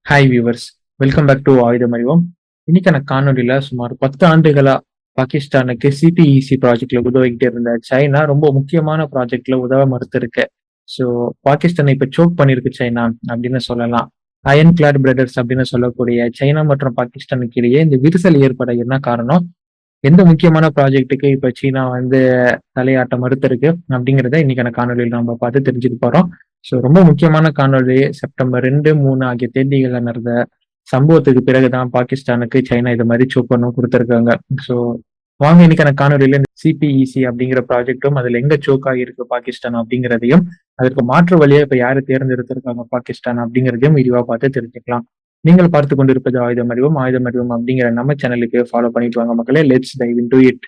Hi viewers, welcome back to Ayudham Arivom. இன்னைக்கான காணொலியில சுமார் 10 ஆண்டுகளா பாகிஸ்தானுக்கு சிபிஇசி ப்ராஜெக்ட்ல உதவிக்கிட்டு இருந்த சைனா ரொம்ப முக்கியமான ப்ராஜெக்ட்ல உதவ மறுத்திருக்கு. ஸோ பாகிஸ்தானை இப்ப சோக் பண்ணிருக்கு சைனா அப்படின்னு சொல்லலாம். அயன் கிளாட் பிரதர்ஸ் அப்படின்னு சொல்லக்கூடிய சைனா மற்றும் பாகிஸ்தானுக்கு இடையே இந்த விரிசல் ஏற்பட என்ன காரணம்? எந்த முக்கியமான ப்ராஜெக்ட்டுக்கு இப்ப சீனா வந்து தலையாட்ட மறுத்திருக்கு அப்படிங்கிறத இன்னைக்கான காணொலியில் நம்ம பார்த்து தெரிஞ்சுக்க போறோம். ஸோ ரொம்ப முக்கியமான காணொலி செப்டம்பர் 2, 3 ஆகிய தேதிகள்ல நடந்த சம்பவத்துக்கு பிறகுதான் பாகிஸ்தானுக்கு சைனா இது மாதிரி சோக்கனும் கொடுத்திருக்காங்க. ஸோ வாங்க இன்னைக்கான காணொலியில இந்த சிபிஇசி அப்படிங்கிற ப்ராஜெக்டும் அதுல எங்க சோக் ஆகியிருக்கு பாகிஸ்தான் அப்படிங்கிறதையும் அதற்கு மாற்று வழியை இப்ப யாரு தேர்ந்தெடுத்திருக்காங்க பாகிஸ்தான் அப்படிங்கிறதையும் விரிவா பார்த்து தெரிஞ்சுக்கலாம். நீங்கள் பார்த்து கொண்டிருப்பது ஆயுதம் அறிவோம். ஆயுதம் அறிவோம் அப்படிங்கிற நம்ம சேனலுக்கு ஃபாலோ பண்ணிட்டு வாங்க மக்களே. Let's dive into it.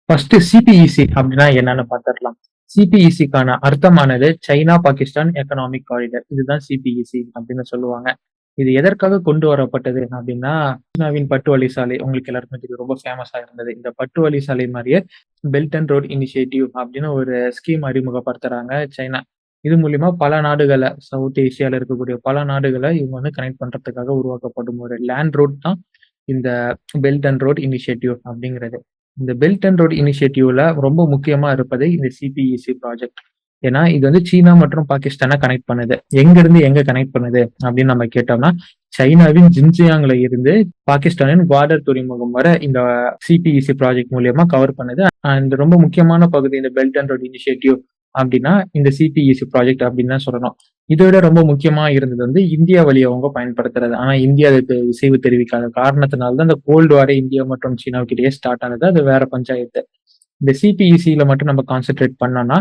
First CBEC அப்படின்னா என்னன்னு பார்த்துடலாம். சிபிஇசிக்கான அர்த்தமானது சைனா பாகிஸ்தான் எக்கனாமிக் காரிடர். இதுதான் சிபிஇசி அப்படின்னு சொல்லுவாங்க. இது எதற்காக கொண்டு வரப்பட்டது அப்படின்னா, சீனாவின் பட்டு வழி சாலை உங்களுக்கு எல்லாருக்குமே தெரியும், ரொம்ப ஃபேமஸா இருந்தது. இந்த பட்டு வழி சாலை மாதிரியே பெல்ட் அண்ட் ரோட் இனிஷியேட்டிவ் அப்படின்னு ஒரு ஸ்கீம் அறிமுகப்படுத்துறாங்க சைனா. இது மூலியமா பல நாடுகளை, சவுத் ஏசியால இருக்கக்கூடிய பல நாடுகளை இவங்க வந்து கனெக்ட் பண்றதுக்காக உருவாக்கப்படும் ஒரு லேண்ட் ரோட் தான் இந்த பெல்ட் அண்ட் ரோட் இனிஷியேட்டிவ் அப்படிங்கிறது. இந்த பெல்ட் அண்ட் ரோட் இனிஷியேட்டிவ்ல ரொம்ப முக்கியமா இருப்பது இந்த சிபிஇசி ப்ராஜெக்ட். ஏன்னா இது வந்து சீனா மற்றும் பாகிஸ்தானை கனெக்ட் பண்ணுது. எங்க இருந்து எங்க கனெக்ட் பண்ணுது அப்படின்னு நம்ம கேட்டோம்னா, சைனாவின் ஜின்ஜியாங்ல இருந்து பாகிஸ்தானின் குவாடர் துறைமுகம் வரை இந்த சிபிஇசி ப்ராஜெக்ட் மூலியமா கவர் பண்ணுது. அண்ட் ரொம்ப முக்கியமான பகுதி இந்த பெல்ட் அண்ட் ரோட் இனிஷியேட்டிவ் அப்படின்னா இந்த சிபிஇசி ப்ராஜெக்ட் அப்படின்னு தான் சொல்லணும். இதை விட ரொம்ப முக்கியமா இருந்தது வந்து இந்தியா வழி அவங்க பயன்படுத்துறது. ஆனா இந்தியா அதுக்கு இசைவு தெரிவிக்காத காரணத்தினால்தான் இந்த கோல்டு வாரே இந்தியா மற்றும் சீனாவுக்கு இடையே ஸ்டார்ட் ஆனது. அது வேற பஞ்சாயத்து. இந்த சிபிஇசியில மட்டும் நம்ம கான்சென்ட்ரேட் பண்ணோம்னா,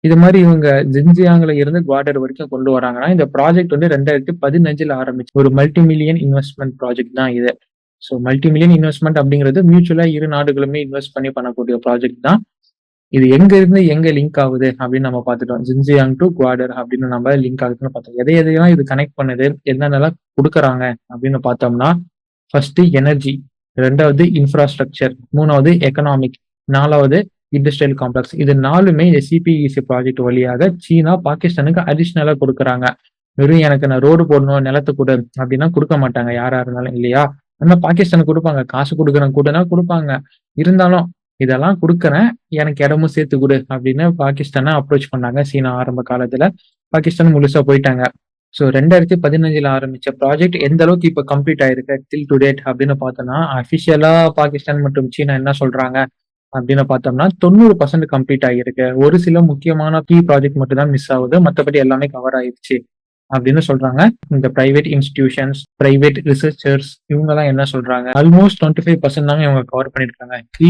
இது மாதிரி இவங்க ஜின்ஜியாங்ல இருந்து குவாடர் வரைக்கும் கொண்டு வராங்கன்னா, இந்த ப்ராஜெக்ட் வந்து 2015 ஆரம்பிச்சு ஒரு மல்டி மில்லியன் இன்வெஸ்ட்மெண்ட் ப்ராஜெக்ட் தான் இது. ஸோ மல்டி மில்லியன் இன்வெஸ்ட்மெண்ட் அப்படிங்கிறது மியூச்சுவலா இரு நாடுகளுமே இன்வெஸ்ட் பண்ணி பண்ணக்கூடிய ப்ராஜெக்ட் தான். இது எங்க இருந்து எங்க லிங்க் ஆகுது அப்படின்னு நம்ம பார்த்துட்டோம். ஜின்ஜியாங் டு குவாடர் அப்படின்னு நம்ம லிங்க் ஆகுதுன்னு பார்த்தோம். எதை எதையெல்லாம் இது கனெக்ட் பண்ணுது, என்னென்னலாம் கொடுக்குறாங்க அப்படின்னு பார்த்தோம்னா, ஃபர்ஸ்ட் எனர்ஜி, ரெண்டாவது இன்ஃப்ராஸ்ட்ரக்சர், மூணாவது எக்கனாமிக், நாலாவது இண்டஸ்ட்ரியல் காம்ப்ளெக்ஸ். இது நாலுமே இந்த சிபிஇசி ப்ராஜெக்ட் வழியாக சீனா பாகிஸ்தானுக்கு அடிஷ்னலா கொடுக்குறாங்க. வெறும் எனக்கு நான் ரோடு போடணும், நிலத்தை கொடு அப்படின்னா கொடுக்க மாட்டாங்க யாரா இருந்தாலும், இல்லையா? ஆனா பாகிஸ்தானுக்கு கொடுப்பாங்க. காசு கொடுக்குறேன் கூடனா கொடுப்பாங்க. இருந்தாலும் இதெல்லாம் கொடுக்குறேன், எனக்கு இடமும் சேர்த்து கொடு அப்படின்னு பாகிஸ்தானை அப்ரோச் பண்ணாங்க சீனா ஆரம்ப காலத்துல. பாகிஸ்தான் முழுசா போயிட்டாங்க. ஸோ 2015 ஆரம்பிச்ச ப்ராஜெக்ட் எந்த அளவுக்கு இப்ப கம்ப்ளீட் ஆயிருக்கு டில் டு டேட் அப்படின்னு பார்த்தோம்னா, அபிஷியலா பாகிஸ்தான் மற்றும் சீனா என்ன சொல்றாங்க அப்படின்னு பார்த்தோம்னா 90% கம்ப்ளீட் ஆகியிருக்கு. ஒரு சில முக்கியமான கீ ப்ராஜெக்ட் மட்டும் தான் மிஸ் ஆகுது, மற்றபடி எல்லாமே கவர் ஆயிடுச்சு அப்படின்னு சொல்றாங்க. இந்த பிரைவேட் இன்ஸ்டிடியூஷன்ஸ், பிரைவேட் ரிசர்ச்சர்ஸ் இவங்க எல்லாம் என்ன சொல்றாங்க, ஆல்மோஸ்ட் 25% தாங்க இவங்க கவர் பண்ணிருக்காங்க. கீ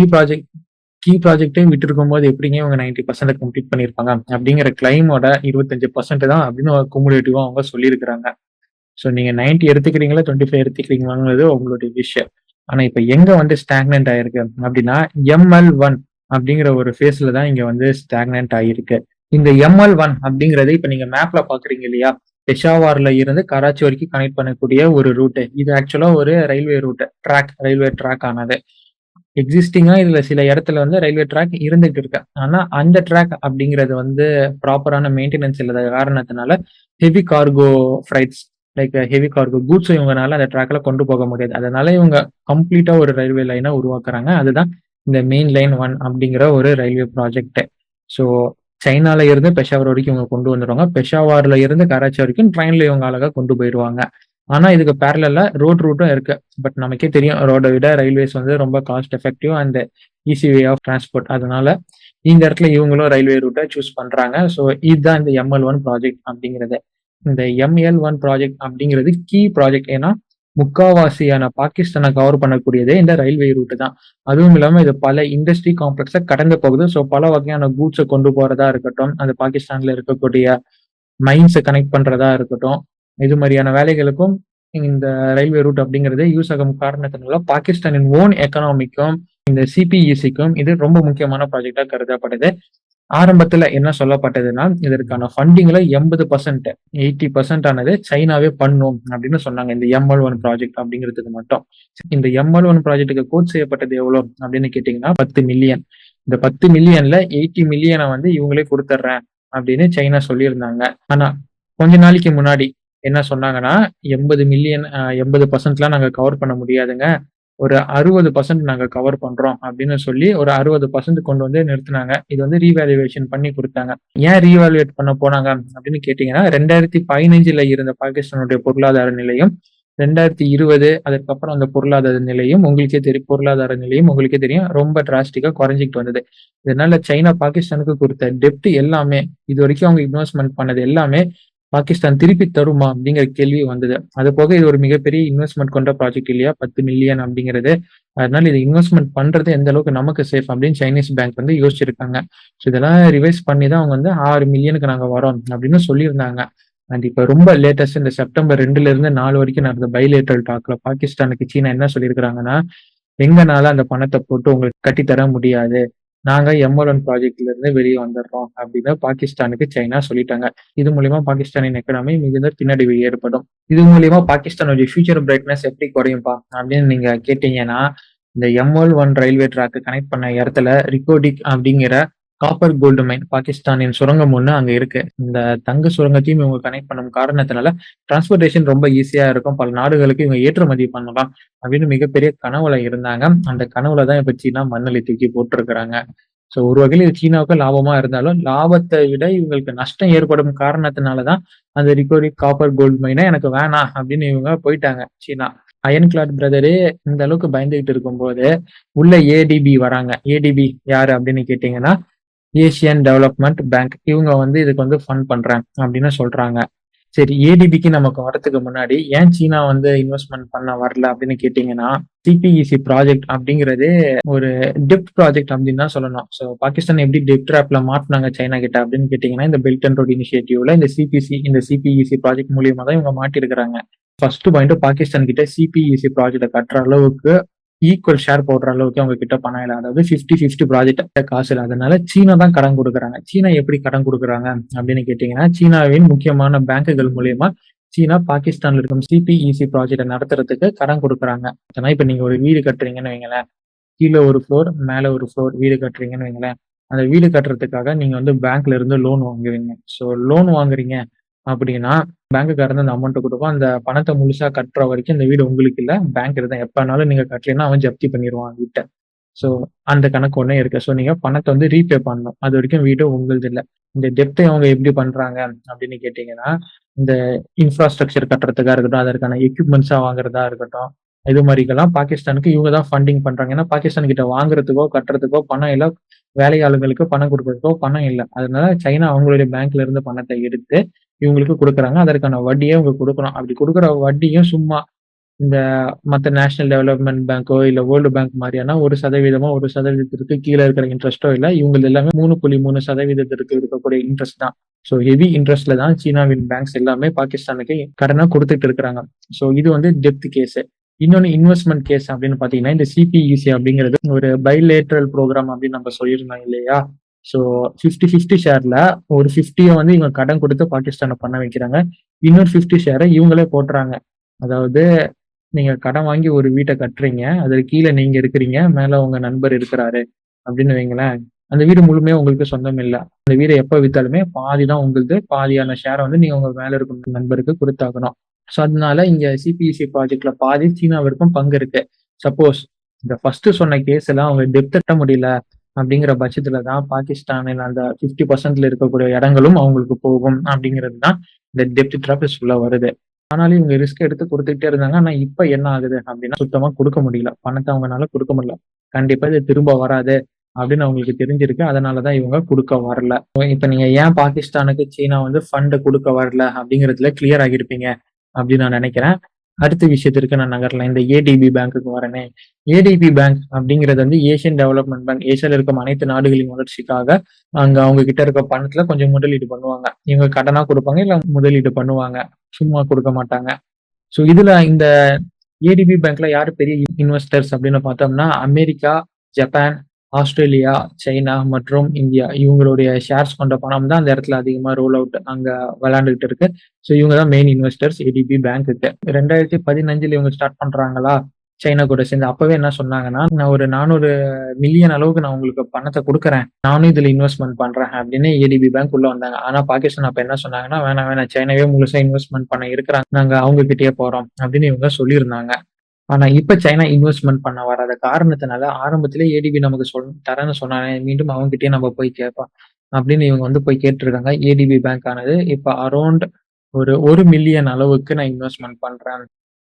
ப்ராஜெக்டே விட்டு இருக்கும் போது எப்படிங்க இவங்க 90% கம்ப்ளீட் பண்ணிருப்பாங்க அப்படிங்கிற கிளைமோட 25% தான் அப்படின்னு குமுலேட்டிவா அவங்க சொல்லியிருக்கிறாங்க. ஸோ நீங்க 90 எடுத்துக்கிறீங்களா, 25 எடுத்துக்கிறீங்களாங்கிறது உங்களுடைய விஷயம். ஆனா இப்ப எங்க வந்து ஸ்டாக்னன்ட் ஆயிருக்கு அப்படின்னா, எம்எல்1 அப்படிங்கிற ஒரு ஃபேஸ்ல தான் இங்க வந்து ஸ்டாக்னன்ட் ஆகிருக்கு. இந்த எம்எல்1 அப்படிங்கறது இப்ப நீங்க மேப்ல பாக்குறீங்க இல்லையா, பெஷாவார்ல இருந்து கராச்சி வரைக்கும் கனெக்ட் பண்ணக்கூடிய ஒரு ரூட். இது ஆக்சுவலா ஒரு ரயில்வே ரூட், ரயில்வே ட்ராக் ஆனது. எக்ஸிஸ்டிங்கா இதுல சில இடத்துல வந்து ரயில்வே ட்ராக் இருந்துட்டு இருக்கு. ஆனா அந்த ட்ராக் அப்படிங்கிறது வந்து ப்ராப்பரான மெயின்டெனன்ஸ் இல்லாத காரணத்தினால heavy cargo freights, like heavy cargo goods இவங்கனால அந்த ட்ராக்ல கொண்டு போக முடியாது. அதனால இவங்க கம்ப்ளீட்டா ஒரு ரயில்வே லைனை உருவாக்குறாங்க. அதுதான் இந்த மெயின் லைன் 1 அப்படிங்கிற ஒரு ரயில்வே ப்ராஜெக்ட். ஸோ சைனால இருந்து பெஷாவர் வரைக்கும் இவங்க கொண்டு வந்துருவாங்க. பெஷாவார்ல இருந்து கராச்சி வரைக்கும் ட்ரெயின்ல இவங்க அழகா கொண்டு போயிடுவாங்க. ஆனா இதுக்கு பேரலா ரோட் ரூட்டும் இருக்கு. பட் நமக்கே தெரியும், ரோட விட ரயில்வேஸ் வந்து ரொம்ப cost effective and easy way of transport. அதனால இந்த இடத்துல இவங்களும் ரயில்வே ரூட்டை சூஸ் பண்றாங்க. ஸோ இதுதான் இந்த எம்எல்1 ப்ராஜெக்ட் அப்படிங்கிறது. இந்த எம்எல்1 ப்ராஜெக்ட் அப்படிங்கிறது கீ ப்ராஜெக்ட். ஏன்னா முக்காவாசியான பாகிஸ்தானை கவர் பண்ணக்கூடியதே இந்த ரயில்வே ரூட் தான். அதுவும் இல்லாம இது பல இண்டஸ்ட்ரி காம்ப்ளெக்ஸை கடந்து போகுது. ஸோ பல வகையான கூட்ஸை கொண்டு போறதா இருக்கட்டும், அது பாகிஸ்தான்ல இருக்கக்கூடிய மைன்ஸை கனெக்ட் பண்றதா இருக்கட்டும், இது மாதிரியான வேலைகளுக்கும் இந்த ரயில்வே ரூட் அப்படிங்கிறது யூஸ் ஆகும் காரணத்தினால பாகிஸ்தானின் ஓன் எக்கனாமிக்கும் இந்த சிபிஇசிக்கும் இது ரொம்ப முக்கியமான ப்ராஜெக்டா கருதப்படுது. ஆரம்பத்துல என்ன சொல்லப்பட்டதுன்னா, இதற்கான ஃபண்டிங்ல 80% 80% ஆனது சைனாவே பண்ணும் அப்படின்னு சொன்னாங்க. இந்த ML1 ப்ராஜெக்ட் அப்படிங்கிறதுக்கு மட்டும். இந்த ML1 ப்ராஜெக்ட்க்கு கோட் செய்யப்பட்டது எவ்வளோ அப்படின்னு கேட்டீங்கன்னா 10,000,000. இந்த 10,000,000ல 80,000,000 வந்து இவங்களே குடுத்துடுறேன் அப்படின்னு சைனா சொல்லியிருந்தாங்க. ஆனா கொஞ்ச நாளைக்கு முன்னாடி என்ன சொன்னாங்கன்னா, 80,000,000 80%லாம் நாங்க கவர் பண்ண முடியாதுங்க. ஒரு 60% நாங்க கவர் பண்றோம் அப்படின்னு சொல்லி ஒரு 60% கொண்டு வந்து நிறுத்துனாங்க. இது வந்து ரீவேல்யூவேஷன் பண்ணி குடுத்தாங்க. ஏன் ரீவேல்யூவேட் பண்ண போனாங்க அப்படின்னு கேட்டீங்கன்னா, 2015ல இருந்த பாகிஸ்தானுடைய பொருளாதார நிலையும், 2020 அதற்கப்புறம் அந்த பொருளாதார நிலையும் உங்களுக்கே தெரியும் உங்களுக்கே தெரியும். ரொம்ப டிராஸ்டிக்கா குறைஞ்சுகிட்டு வந்தது. இதனால சைனா பாகிஸ்தானுக்கு குடுத்த டெப்ட் எல்லாமே, இதுவரைக்கும் அவங்க இன்வெஸ்ட்மென்ட் பண்ணது எல்லாமே பாகிஸ்தான் திருப்பி தருமா? அப்படிங்கிற கேள்வி வந்தது. அது போக இது ஒரு மிகப்பெரிய இன்வெஸ்ட்மென்ட் கொண்ட ப்ராஜெக்ட் இல்லையா? 10,000,000 அப்படிங்கிறது. அதனால இத இன்வெஸ்ட்மென்ட் பண்றது எந்த அளவுக்கு நமக்கு சேஃப் அப்படின்னு சைனீஸ் பேங்க் வந்து யோசிச்சிருக்காங்க. ஸோ இதெல்லாம் ரிவைஸ் பண்ணி தான் அவங்க வந்து 6,000,000க்கு நாங்க வரோம் அப்படின்னு சொல்லியிருந்தாங்க. அண்ட் இப்ப ரொம்ப லேட்டஸ்ட் இந்த செப்டம்பர் 2ல இருந்து 4 வரைக்கும் நடந்த பைலேட்டரல் டாக்ல பாகிஸ்தானுக்கு சீனா என்ன சொல்லியிருக்கிறாங்கன்னா, எங்கனால அந்த பணத்த போட்டு உங்களுக்கு கட்டி தர முடியாது. நாங்க M1 ப்ராஜெக்ட்ல இருந்து வெளிய வந்துடுறோம் அப்படின்னு பாகிஸ்தானுக்கு சைனா சொல்லிட்டாங்க. இது மூலியமா பாகிஸ்தானின் எக்கனாமி மிகுந்த பின்னடைவு ஏற்படும். இது மூலியமா பாகிஸ்தானுடைய ஃபியூச்சர் பிரைட்னஸ் எப்படி குறையும்பா? அப்படின்னு நீங்க கேட்டீங்கன்னா, இந்த M1 ரயில்வே ட்ராக் கனெக்ட் பண்ண இடத்துல ரிகோடிக் அப்படிங்கிற காப்பர் கோல்டு மைன் பாகிஸ்தானின் சுரங்கம் ஒண்ணு அங்க இருக்கு. இந்த தங்க சுரங்கத்தையும் இவங்க கனெக்ட் பண்ணும் காரணத்தினால டிரான்ஸ்போர்டேஷன் ரொம்ப ஈஸியா இருக்கும். பல நாடுகளுக்கு இவங்க ஏற்றுமதி பண்ணலாம் அப்படின்னு மிகப்பெரிய கனவுல இருந்தாங்க. அந்த கனவுல தான் இப்ப சீனா மண்ணள்ளி தூக்கி போட்டிருக்கிறாங்க. ஸோ ஒரு வகையில இது சீனாவுக்கு லாபமா இருந்தாலும், லாபத்தை விட இவங்களுக்கு நஷ்டம் ஏற்படும் காரணத்தினால தான் அந்த ரிகோடிக் காப்பர் கோல்டு மைன எனக்கு வேணாம் அப்படின்னு இவங்க போயிட்டாங்க சீனா. அயன் கிளாட் பிரதரே இந்த அளவுக்கு பயந்துகிட்டு இருக்கும்போது, உள்ள ஏடிபி வராங்க. ஏடிபி யாரு அப்படின்னு கேட்டீங்கன்னா, ஏசியன் டெவலப்மெண்ட் பேங்க். இவங்க வந்து இதுக்கு வந்து ஃபண்ட் பண்றேன் அப்படின்னு சொல்றாங்க. சரி, ஏடிபிக்கு நமக்கு வரதுக்கு முன்னாடி ஏன் சீனா வந்து இன்வெஸ்ட்மென்ட் பண்ண வரல அப்படின்னு கேட்டீங்கன்னா, சிபிஇசி ப்ராஜெக்ட் அப்படிங்கிறது ஒரு டெப்ட் ப்ராஜெக்ட் அப்படின்னு தான் சொல்லணும். ஸோ பாகிஸ்தான் எப்படி டெப்ட் ட்ராப்ல மாட்டுனாங்க சைனா கிட்ட அப்படின்னு கேட்டீங்கன்னா, இந்த பெல்ட் அண்ட் ரோட் இனிஷியேட்டிவ்ல இந்த சிபிஇசி ப்ராஜெக்ட் மூலியமா தான் இவங்க மாட்டியிருக்கிறாங்க. ஃபர்ஸ்ட் பாயிண்ட் பாகிஸ்தான் கிட்ட சிபிஇசி ப்ராஜெக்ட கட்டுற அளவுக்கு ஈக்குவல் ஷேர் போடுற அளவுக்கு அவங்க கிட்ட பணம் இல்ல. அதாவது 50-50 ப்ராஜெக்ட் காசு இல்ல. அதனால சீனா தான் கடன் கொடுக்குறாங்க. சீனா எப்படி கடன் கொடுக்குறாங்க அப்படின்னு கேட்டீங்கன்னா, சீனாவின் முக்கியமான பேங்குகள் மூலியமா சீனா பாகிஸ்தான்ல இருக்கும் சிபிஇசி ப்ராஜெக்ட நடத்துறதுக்கு கடன் கொடுக்குறாங்க. ஏன்னா இப்ப நீங்க ஒரு வீடு கட்டுறீங்கன்னு வைங்களேன், கீழ ஒரு ஃப்ளோர், மேல ஒரு ஃப்ளோர் வீடு கட்டுறீங்கன்னு வைங்களேன். அந்த வீடு கட்டுறதுக்காக நீங்க வந்து பேங்க்ல இருந்து லோன் வாங்குவீங்க. ஸோ லோன் வாங்குறீங்க அப்படின்னா, பேங்க்குக்காரன் அந்த அமௌண்ட்ட குடுப்பான். அந்த பணத்த முழுசா கட்டுற வரைக்கும் இந்த வீடு உங்களுக்கு இல்ல. பேங்க் தான். எப்பனாலும் நீங்க கட்டலைன்னா அவன் ஜப்தி பண்ணிருவான் வீட்ட. ஸோ அந்த கணக்கு ஒண்ணே இருக்கு. ஸோ நீங்க பணத்த வந்து ரீபே பண்ணணும். அதுவரைக்கும் வீடு உங்களுது இல்ல. இந்த டெப்ட்ட அவங்க எப்படி பண்றாங்க அப்படின்னு கேட்டீங்கன்னா, இந்த இன்ஃப்ராஸ்ட்ரக்சர் கட்டுறதுக்கா இருக்கட்டும், அதற்கான எக்யூப்மெண்ட்ஸா வாங்குறதா இருக்கட்டும், இது மாரிக்கெல்லாம் பாகிஸ்தானுக்கு இவங்க தான் ஃபண்டிங் பண்றாங்க. ஏன்னா பாகிஸ்தான் கிட்ட வாங்குறதுக்கோ, கட்டுறதுக்கோ பணம் இல்ல. வேலையாளுங்களுக்கு பணம் குடுக்குறதுக்கோ பணம் இல்ல. அதனால சைனா அவங்களுடைய பேங்க்ல இருந்து பணத்த எடுத்து இவங்களுக்கு குடுக்குறாங்க. அதற்கான வட்டியே இவங்க குடுக்கணும். அப்படி குடுக்குற வட்டியும் சும்மா இந்த மத்த நேஷனல் டெவலப்மென்ட் பேங்கோ, இல்ல வேர்ல்டு பேங்க் மாரியான 1% 1% கீழ இருக்கிற இன்ட்ரெஸ்ட்டோ இல்ல. இவங்கது எல்லாமே 3.3% இருக்கக்கூடிய இன்ட்ரெஸ்ட் தான். ஸோ ஹெவி இன்ட்ரெஸ்ட்ல தான் சீனாவின் பேங்க்ஸ் எல்லாமே பாகிஸ்தானுக்கு கடனா குடுத்துட்டு இருக்கிறாங்க. ஸோ இது வந்து டெப்த் கேஸ். இன்னொன்னு இன்வெஸ்ட்மென்ட் கேஸ் அப்படின்னு பார்த்தீங்கன்னா, இந்த சிபிஇசி அப்படிங்கிறது ஒரு பைலேட்டரல் புரோகிராம் அப்படின்னு நம்ம சொல்லியிருந்தோம் இல்லையா? ஸோ 50-50 ஷேர்ல ஒரு 50ய வந்து இவங்க கடன் குடுத்து பாகிஸ்தான பண்ண வைக்கிறாங்க. இன்னொரு 50 ஷேர இவங்களே போட்டுறாங்க. அதாவது நீங்க கடன் வாங்கி ஒரு வீட்ட கட்டுறீங்க. அதுக்கு கீழ நீங்க இருக்கிறீங்க. மேல உங்க நண்பர் இருக்கிறாரு அப்படின்னு வைங்களேன். அந்த வீடு முழுமையா உங்களுக்கு சொந்தம் இல்ல. அந்த வீட எப்ப வித்தாலுமே பாதி தான் உங்களுது. பாதியான ஷேர வந்து நீங்க உங்க மேல இருக்கும் நண்பருக்கு குடுத்தாகணும். ஸோ அதனால இங்க சிபிஇசி ப்ராஜெக்ட்ல பாதி சீனாவிற்கும் பங்கு இருக்கு. சப்போஸ் இந்த ஃபர்ஸ்ட் சொன்ன கேஸ்ல அவங்க டெப்த் கட்ட முடியல அப்படிங்கிற பட்சத்துல தான் பாகிஸ்தானின் அந்த 50%ல இருக்கக்கூடிய இடங்களும் அவங்களுக்கு போகும் அப்படிங்கிறது தான் இந்த டெப்ட் ட்ராப் சொல்ல வருது. ஆனாலும் இவங்க ரிஸ்க் எடுத்து குடுத்துக்கிட்டே இருந்தாங்க. ஆனா இப்ப என்ன ஆகுது அப்படின்னா, சுத்தமா குடுக்க முடியல. பணத்த அவங்கனால குடுக்க முடியல. கண்டிப்பா இது திரும்ப வராது அப்படின்னு அவங்களுக்கு தெரிஞ்சிருக்கு. அதனால தான் இவங்க குடுக்க வரல. இப்ப நீங்க ஏன் பாகிஸ்தானுக்கு சீனா வந்து ஃபண்ட் குடுக்க வரல அப்படிங்கிறதுல கிளியர் ஆகியிருப்பீங்க அப்படின்னு நான் நினைக்கிறேன். அடுத்த விஷயத்திற்கு நான் நகரலாம். இந்த ஏடிபி பேங்க்குக்கு வரேனே. ஏடிபி பேங்க் அப்படிங்கிறது வந்து ஏசியன் டெவலப்மென்ட் பேங்க். ஏசியால இருக்கும் அனைத்து நாடுகளின் வளர்ச்சிக்காக அங்க அவங்க கிட்ட இருக்க பணத்துல கொஞ்சம் முதலீடு பண்ணுவாங்க. இவங்க கடனா குடுப்பாங்க, இல்ல முதலீடு பண்ணுவாங்க. சும்மா குடுக்க மாட்டாங்க. ஸோ இதுல இந்த ஏடிபி பேங்க்ல யாரு பெரிய இன்வெஸ்டர்ஸ் அப்படின்னு பார்த்தோம்னா, அமெரிக்கா, ஜப்பான், ஆஸ்திரேலியா, சைனா மற்றும் இந்தியா இவங்களுடைய ஷேர்ஸ் கொண்ட பணம் தான் அந்த இடத்துல அதிகமா ரோல் அவுட் அங்க விளையாண்டுகிட்டு இருக்கு. ஸோ இவங்க தான் மெயின் இன்வெஸ்டர்ஸ் ஏடிபி பேங்க்குக்கு. 2015 இவங்க ஸ்டார்ட் பண்றாங்களா சைனா கூட சேர்ந்து. அப்பவே என்ன சொன்னாங்கன்னா, நான் ஒரு 400 மில்லியன் அளவுக்கு நான் உங்களுக்கு பணத்த குடுக்குறேன். நானும் இதுல இன்வெஸ்ட்மென்ட் பண்றேன் அப்படின்னு ஏடிபி பேங்க் உள்ள வந்தாங்க. ஆனா பாகிஸ்தான் அப்ப என்ன சொன்னாங்கன்னா, வேணாம் வேணாம் சைனாவே முழுசா இன்வெஸ்ட்மென்ட் பண்ண இருக்கிறாங்க. நாங்க அவங்க கிட்டயே போறோம் அப்படின்னு இவங்க சொல்லியிருந்தாங்க. ஆனா இப்ப சைனா இன்வெஸ்ட்மென்ட் பண்ண வராத காரணத்தினால, ஆரம்பத்திலே ஏடிபி நமக்கு தரேன்னு சொன்னானே, மீண்டும் அவங்ககிட்டயே நம்ம போய் கேட்போம். அப்படின்னு இவங்க வந்து போய் கேட்டுருக்காங்க. ஏடிபி பேங்க் ஆனது இப்ப அரவுண்ட் ஒரு 1 மில்லியன் அளவுக்கு நான் இன்வெஸ்ட்மென்ட் பண்றேன்.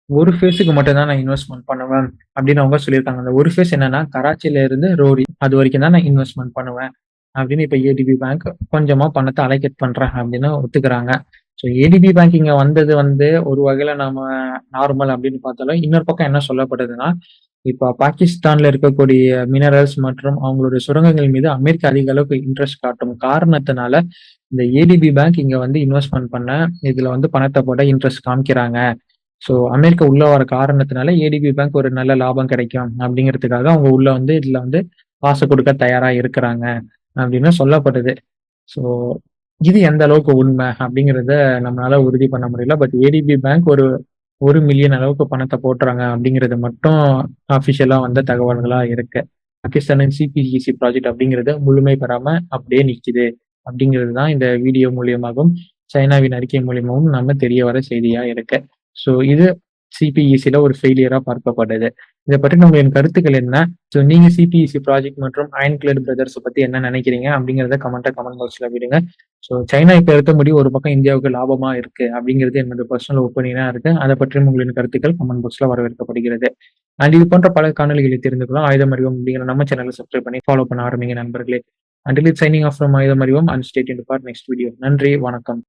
ஒரு ஃபேஸுக்கு மட்டும் தான் நான் இன்வெஸ்ட்மென்ட் பண்ணுவேன் அப்படின்னு அவங்க சொல்லியிருக்காங்க. அந்த ஒரு ஃபேஸ் என்னன்னா, கராச்சியில இருந்து ரோரி அது வரைக்கும் தான் நான் இன்வெஸ்ட்மென்ட் பண்ணுவேன். அப்படின்னு இப்ப ஏடிபி பேங்க் கொஞ்சமா பணத்த அலோகேட் பண்றேன் அப்படின்னு ஒத்துக்கிறாங்க. ஸோ ஏடிபி பேங்க் இங்க வந்தது வந்து ஒரு வகையில நாம நார்மல் அப்படின்னு பார்த்தாலும், இன்னொரு பக்கம் என்ன சொல்லப்படுதுன்னா, இப்ப பாகிஸ்தான்ல இருக்கக்கூடிய மினரல்ஸ் மற்றும் அவங்களுடைய சுரங்கங்கள் மீது அமெரிக்கா அதிக அளவுக்கு இன்ட்ரெஸ்ட் காட்டும் காரணத்தினால, இந்த ஏடிபி பேங்க் இங்க வந்து இன்வெஸ்ட்மென்ட் பண்ண இதுல வந்து பணத்த போட இன்ட்ரெஸ்ட் காமிக்கிறாங்க. ஸோ அமெரிக்கா உள்ள வர காரணத்தினால ஏடிபி பேங்க் ஒரு நல்ல லாபம் கிடைக்கும் அப்படிங்கிறதுக்காக அவங்க உள்ள வந்து இதுல வந்து காசு கொடுக்க தயாரா இருக்கிறாங்க அப்படின்னு சொல்லப்படுது. ஸோ இது எந்த அளவுக்கு உண்மை அப்படிங்கிறத நம்மளால உறுதி பண்ண முடியல. பட் ஏடிபி பேங்க் ஒரு 1 மில்லியன் அளவுக்கு பணத்த போட்டுறாங்க அப்படிங்கிறது மட்டும் அஃபிஷியலா வந்த தகவல்களா இருக்கு. பாகிஸ்தானின் சிபிஇசி ப்ராஜெக்ட் அப்படிங்கிறது முழுமை பெறாம அப்படியே நிக்குது. அப்படிங்கிறது தான் இந்த வீடியோ மூலியமாகவும், சைனாவின் அறிக்கை மூலியமாவும் நம்ம தெரிய வர செய்தியா இருக்கு. ஸோ இது சிபிஇசில ஒரு ஃபெயிலியரா பார்க்கப்படுது. இத பற்றின உங்களின் கருத்துக்கள் என்ன? ஸோ நீங்க சிபிஇசி ப்ராஜெக்ட் மற்றும் அயன்கிளட் பிரதர்ஸ பத்தி என்ன நினைக்கிறீங்க? அப்படிங்கிறத கமெண்ட் பாக்ஸ்ல விடுங்க. ஸோ சைனா இப்ப இருக்கபடி ஒரு பக்கம் இந்தியாவுக்கு லாபமா இருக்கு அப்படிங்கிறது என்னோட பர்சனல் ஒப்பீனியனா இருக்கு. அத பற்றியும் உங்களின் கருத்துக்கள் கமெண்ட் பாக்ஸ்ல வரவேற்கப்படுகிறது. அண்ட் இது போன்ற பல காணொளிகளை தெரிந்து கொள்ள ஆயுதம் அறிவோம் அப்படிங்கிற நம்ம சேனலை சப்ஸ்கிரைப் பண்ணி ஃபாலோ பண்ண ஆரம்பிங்க நண்பர்களே. Until it's signing off from ஆயுதம் அறிவோம் and stay tuned for next video. நன்றி, வணக்கம்.